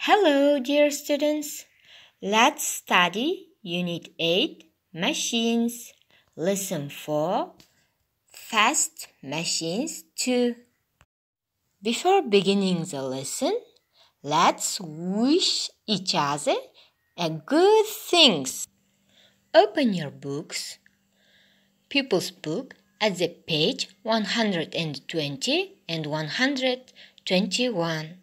Hello, dear students. Let's study Unit 8, Machines. Lesson 4, Fast Machines 2. Before beginning the lesson, let's wish each other a good things. Open your books, Pupils Book, at the page 120 and 121.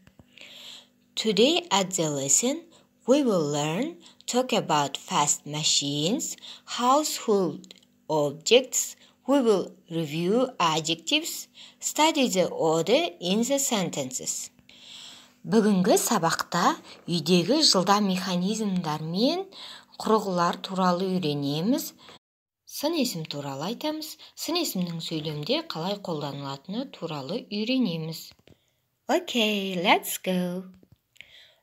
Today at the lesson, we will talk about fast machines, household objects. We will review adjectives, study the order in the sentences. Бүгінгі сабақта үйдегі жылдам механизмдар мен құрылғылар туралы үйренеміз. Сын есім туралы айтамыз. Сын есімнің сөйлемде қалай қолданылатыны туралы үйренеміз. Okay, let's go.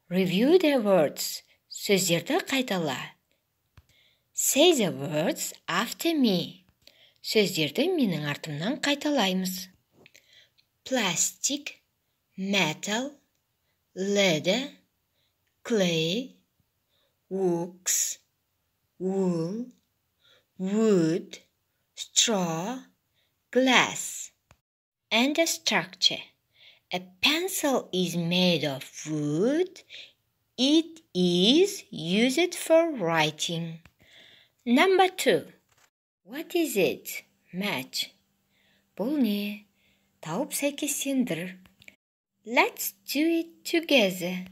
Review the words. Сөздерді қайтала. Say the words after me. Сөздерді менің артымнан қайталаймыз. Plastic, metal, leather, clay, wax, wool, wood, straw, glass. And the structure. A pencil is made of wood. It is used for writing. Number 2. What is it? Match. Бұл не? Тауып сәйкестендір. Let's do it together.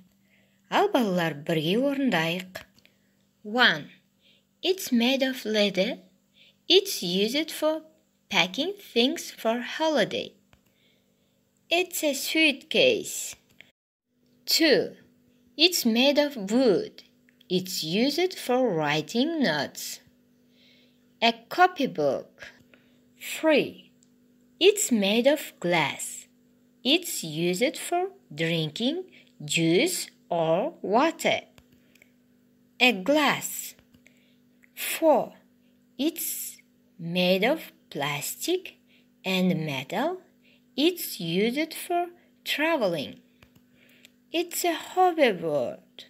Ал балалар бірге орындайық. 1. It's made of leather. It's used for packing things for holiday. It's a suitcase. 2. It's made of wood. It's used for writing notes. A copybook. 3. It's made of glass. It's used for drinking juice or water. A glass. 4. It's made of plastic and metal. It's used for traveling. It's a hoverboard.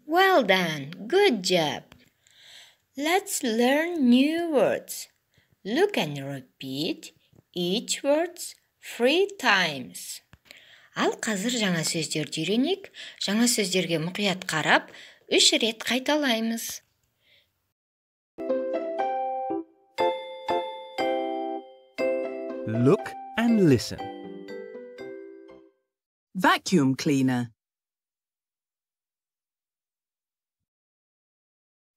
Well done. Good job. Let's learn new words. Look and repeat each word 3 times. Ал қазір жаңа сөздерді үйренейік. Жаңа сөздерге мұқият қарап, 3 рет қайталаймыз. Look and listen. Vacuum cleaner.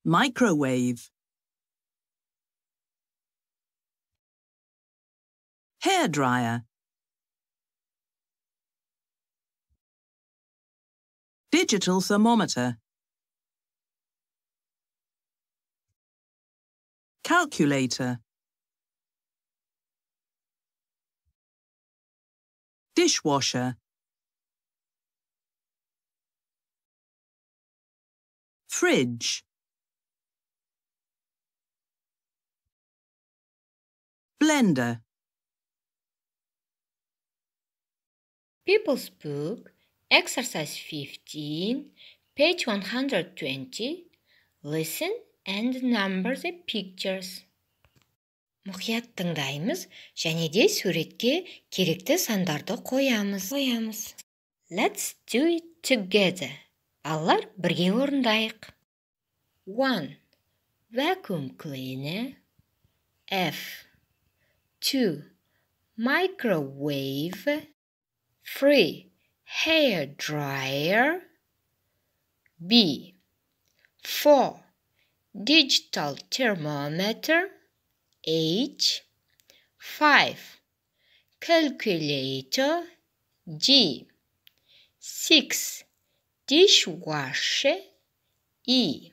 Microwave. Hairdryer. Digital thermometer. Calculator. Dishwasher. Fridge. Blender. Pupils Book, Exercise 15, page 120. Listen and number the pictures. Мұқият тыңдаймыз, және де суретке керекті сандарды қоямыз. Let's do it together. Балалар бірге орындайық. 1. Vacuum cleaner. F. 2. Microwave. 3. Hair dryer. B. 4. Digital thermometer. H. 5. Calculator. G. 6. Dishwasher. E.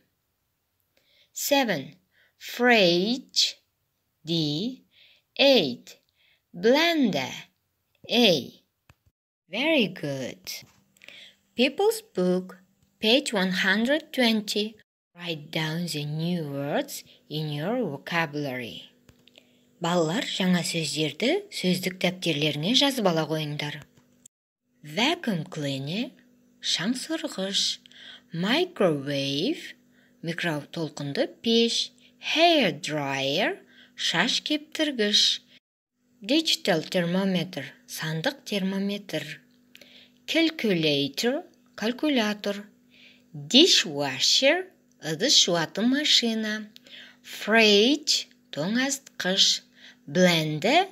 7. Fridge. D. 8. Blender. A. Very good. Pupils Book, page 120. Write down the new words in your vocabulary. Балалар, жаңа сөздерді сөздік дәптерлеріне жазып ала қойыңдар. Vacuum cleaner, шаңсырғыш, microwave, микротолқынды пеш, hair dryer, шаш кептіргіш, digital thermometer, сандық термометр, calculator, калькулятор, dishwasher, ыдыс жуатын машина, fridge, тоңазытқыш, blender.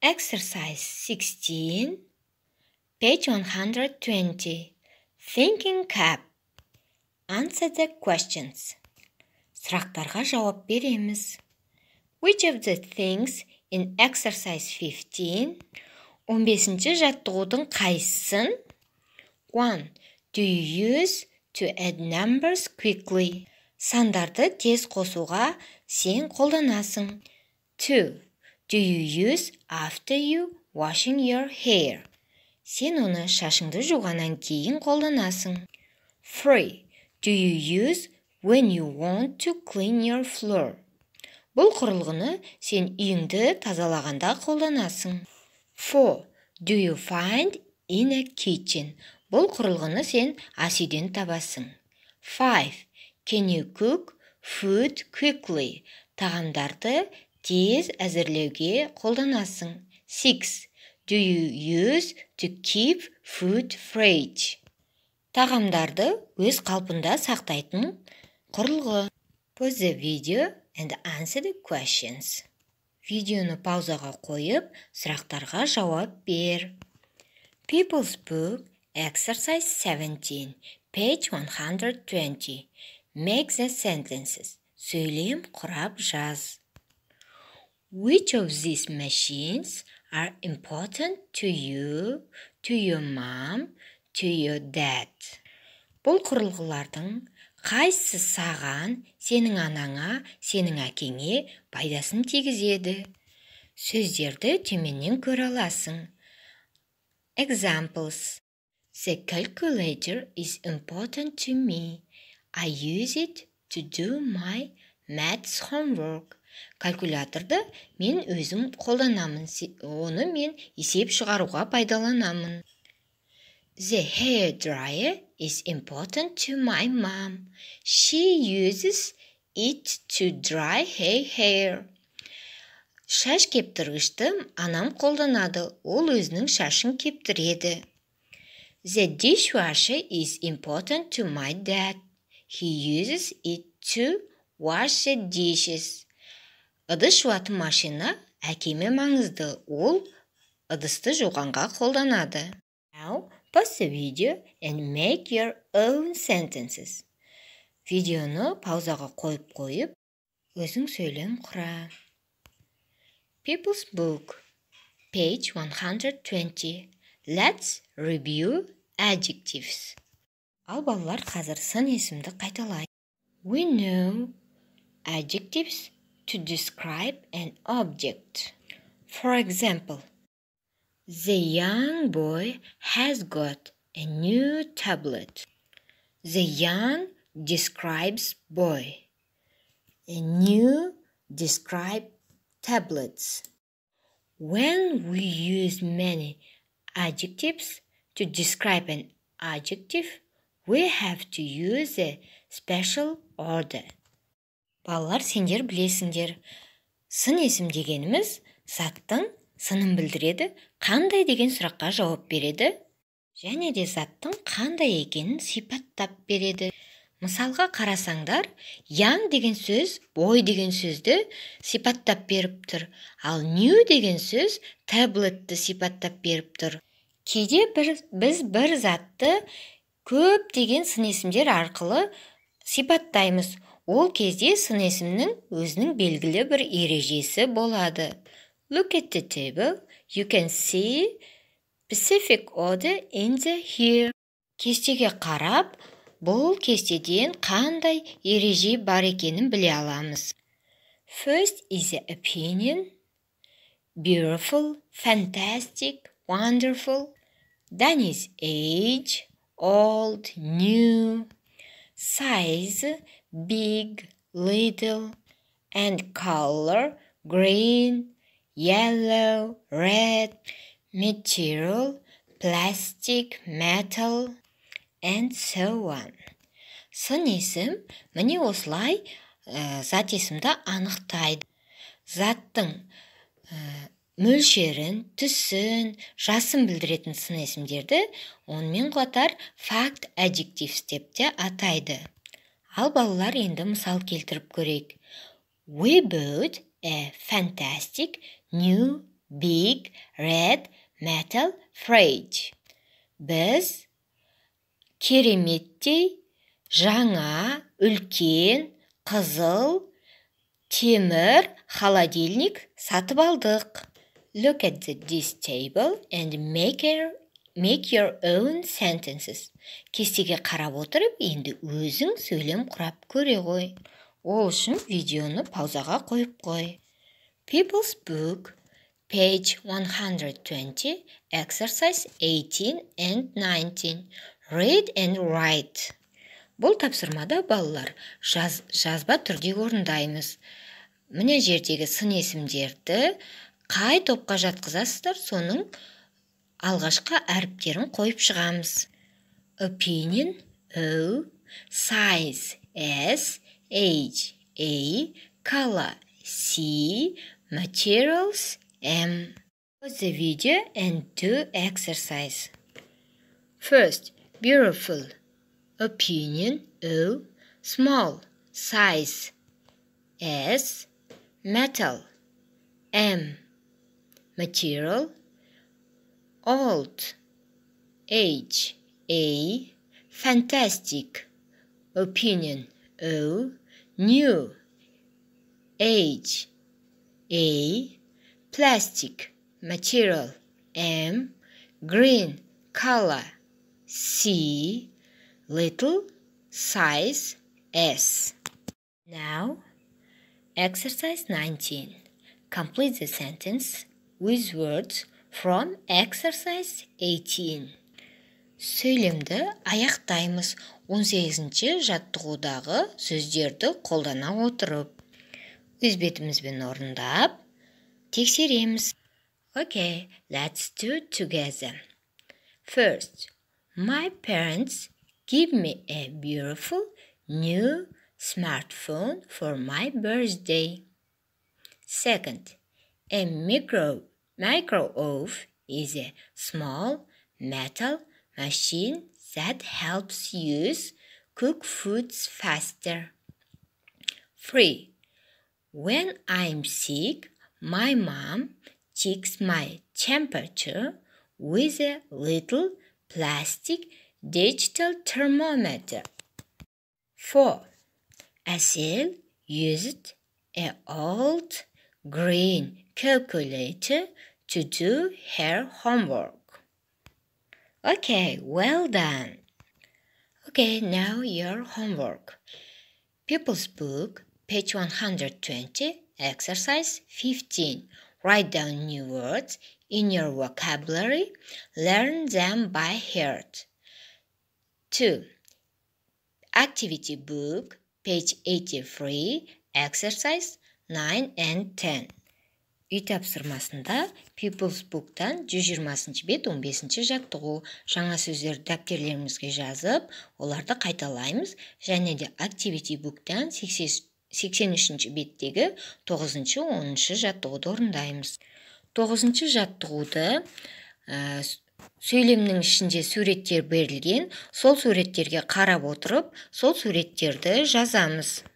Exercise 16, page 120. Thinking cap. Answer the questions. Сұрақтарға жауап береміз. Which of the things in exercise 15? 15-ші жаттығудың қайсысын? 1. Do you use to add numbers quickly? Сандарды тез қосуға сен қолданасың. 2. Do you use after you washing your hair? Сен оны шашыңды жуғаннан кейін қолданасың. 3. Do you use when you want to clean your floor? Бұл құрылғыны сен үйіңді тазалағанда қолданасың. 4. Do you find in a kitchen? Бұл құрылғыны сен асүйден табасың. 5. Can you cook food quickly? Тағамдарды тез әзірлеуге қолданасың. 6. Do you use to keep food fresh? Тағамдарды өз қалпында сақтайтын құрылғы. Pause the video and answer the questions. Видеоны паузаға қойып, сұрақтарға жауап бер. People's Book, Exercise 17, page 120. Make the sentences. Сөйлем құрап жаз. Which of these machines are important to you, to your mom, to your dad? Бұл құрылғылардың қайсысы саған, сенің анаңа, сенің әкеңе пайдасын тигізеді? Сөздерді төменнен көре аласың. Examples. The calculator is important to me. I use it to do my maths homework. Калькуляторды мен өзім қолданамын, оны мен есеп шығаруға пайдаланамын. The hair dryer is important to my mom. She uses it to dry her hair. Шаш кептіргішті анам қолданады, ол өзінің шашын кептіреді. The dishwasher is important to my dad. He uses it to wash the dishes. Ыдыс жуатын машина әкеме маңызды, ол ыдысты жуғанға қолданады. Now, pause the video and make your own sentences. Видеоны паузаға қойып, өзің сөйлем құра. People's Book, page 120. Let's review adjectives. Ал балалар қазір сын есімді қайталайық. We know adjectives to describe an object. For example, the young boy has got a new tablet. The young describes boy. A new describes tablets. When we use many adjectives to describe an adjective, we have to use a special order. Балалар, сендер білесіңдер, сын есім дегеніміз заттың сынын білдіреді, қандай деген сұраққа жауап береді, және де заттың қандай екенін сипаттап береді. Мысалға қарасаңдар, young деген сөз boy деген сөзді сипаттап беріп тұр, ал new деген сөз tabletті сипаттап беріп тұр. Кейде біз бір затты көп деген сын есімдер арқылы сипаттаймыз. Ол кезде сын есімнің өзінің белгілі бір ережесі болады. Look at the table. You can see specific order in the here. Кестеге қарап, бұл кестеден қандай ереже бар екенін біле аламыз. First is the opinion. Beautiful, fantastic, wonderful. Then is age, old, new. Size, big, little. And color, green, yellow, red. Material, plastic, metal, and so on. Сын есім міне осылай зат есімді анықтайды. Заттың мөлшерін, түсін, жасын білдіретін сын есімдерді онымен қатар fact adjectives деп те атайды. Ал балалар енді мысал келтіріп көрейік. We bought a fantastic new big red metal fridge. Біз кереметтей жаңа, үлкен, қызыл, темір холодильник сатып алдық. Look at this table and make your own sentences. Кестеге қарап отырып, енді өзің сөйлем құрап көре ғой. Ол үшін видеоны паузаға қойып қой. People's Book, page 120, exercise 18 and 19. Read and write. Бұл тапсырмада балалар жазба түрде орындаймыз. Міне жердегі сын есімдерді қай топқа жатқызасыздар, соның алғашқы әріптерін қойып шығамыз. Opinion, O, size, S, age, A, color, C, materials, M. Pause the video and do exercise. First, beautiful. Opinion, O, small, size, S, metal, M, material, old, age, A, fantastic, opinion, O, new, age, A, plastic, material, M, green, color, C, little, size, S. Now, exercise 19. Complete the sentence with words from exercise 18. Сөйлемді аяқтаймыз 18-ші жаттығудағы сөздерді қолдана отырып. Өз бетімізбен орындап, тексереміз. Okay, let's do it together. First, my parents give me a beautiful new smartphone for my birthday. Second, a microwave is a small metal machine that helps you cook foods faster. 3. When I'm sick, my mom checks my temperature with a little plastic digital thermometer. 4. Asil used an old green calculator to do her homework. Okay, well done. Okay, now your homework. People's Book, page 120, exercise 15. Write down new words in your vocabulary. Learn them by heart. 2. Activity Book, page 83, exercise 9 and 10. Үй тапсырмасында People's Book'тан 120 бет 15 жаттығу. Жаңа сөздерді дәптерлерімізге жазып, оларды қайталаймыз, және де Activity Book'тан 83 беттегі 9-10 жаттығуды орындаймыз. 9 жаттығуды сөйлемнің ішінде суреттер берілген, сол суреттерге қарап отырып, сол суреттерді жазамыз.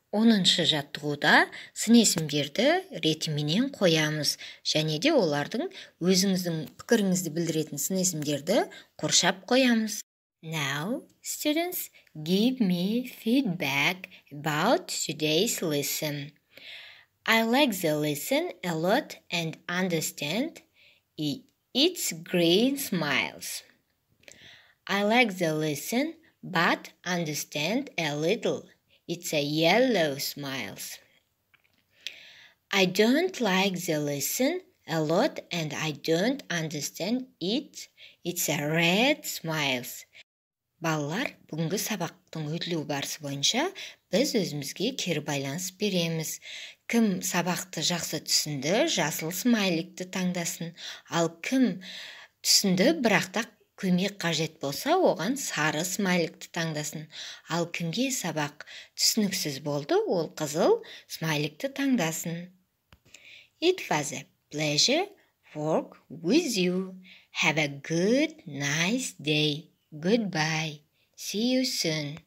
10 жаттығуда сын есімдерді ретіменен қоямыз, және де олардың өзіңіздің пікіріңізді білдіретін сын есімдерді қоршап қоямыз. Now, students, give me feedback about today's lesson. I like the lesson a lot and understand its green smiles. I like the lesson but understand a little. It's a yellow smiles. I don't like the lesson a lot and I don't understand it. It's a red smiles. Балалар, бүгінгі сабақтың өтілу барысы бойынша біз өзімізге кері байланыс береміз. Кім сабақты жақсы түсінді, жасыл смайликті таңдасын. Ал кім түсінді, бірақ та көмек қажет болса, оған сары смайликті таңдасын. Ал кімге сабақ түсініксіз болды, ол қызыл смайликті таңдасын. It was a pleasure work with you. Have a good, nice day. Goodbye. See you soon.